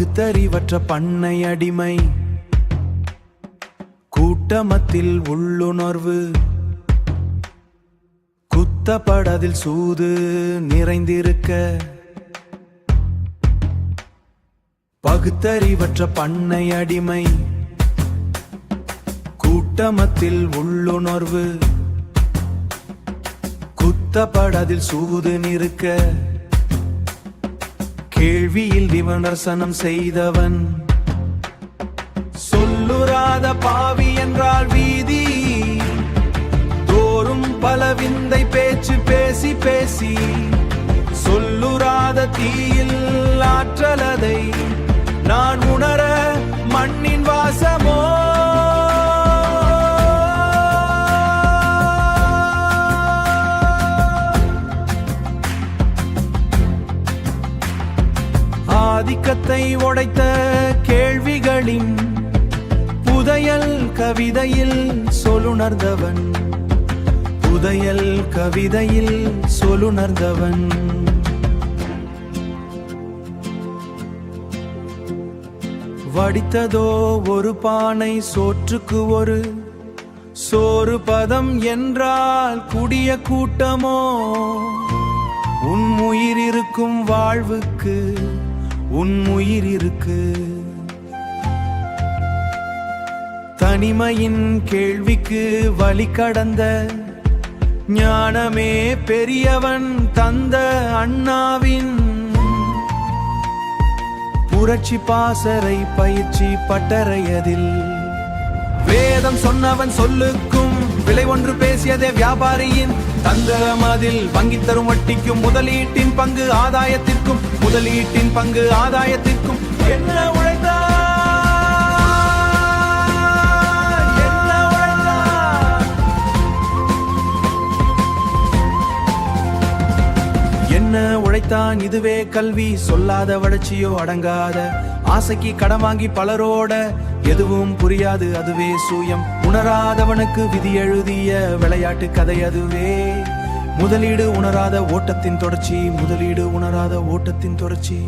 பகுத்தறிவற்ற பண்ணை அடிமை, கூட்டமத்தில் உள்ளுணர்வு, குத்தப்படதில் சூது நிறைந்திருக்க. பகுத்தறிவற்ற பண்ணை அடிமை, கூட்டமத்தில் உள்ளுணர்வு, குத்தப்படதில் சூது நிற்க. கேள்வியில் விமர்சனம் செய்தவன், சொல்லுராத பாவி என்றால் வீதி தோறும் பல விந்தை பேச்சு பேசி பேசி. சொல்லுராத தீயில் ஆற்றலதை நான் உணர மண்ணின் வாசமோ. ஆதிக்கத்தை உடைத்த கேள்விகளின் புதையல் கவிதையில் சொல்லுணர்ந்தவன், புதையல் கவிதையில் சொல்லுணர்ந்தவன். வடித்ததோ ஒரு பானை சோற்றுக்கு ஒரு சோறு பதம் என்றால் குடிய கூட்டமோ. உன் உயிர் இருக்கும் வாழ்வுக்கு உன் உயிர் இருக்கு. தனிமையின் கேள்விக்கு வழி கடந்த ஞானமே பெரியவன் தந்த அண்ணாவின் புரட்சி பாசறை பயிற்சி பட்டறையதில். வேதம் சொன்னவன் சொல்லுக்கும் விலை ஒன்று பேசியதே வியாபாரியின் தந்திரம். அதில் வங்கி தரும் வட்டிக்கும் முதலீட்டின் பங்கு ஆதாயத்திற்கும், முதலீட்டின் பங்கு ஆதாயத்திற்கும். என்ன உழைத்தா என்ன உழைத்தான் இதுவே கல்வி. சொல்லாத வளர்ச்சியோ அடங்காத ஆசைக்கு கடன் வாங்கி பலரோட எதுவும் புரியாது அதுவே சூயம். உணராதவனுக்கு விதி எழுதிய விளையாட்டு கதை அதுவே. முதலீடு உணராத ஓட்டத்தின் தொடர்ச்சி, முதலீடு உணராத ஓட்டத்தின் தொடர்ச்சி.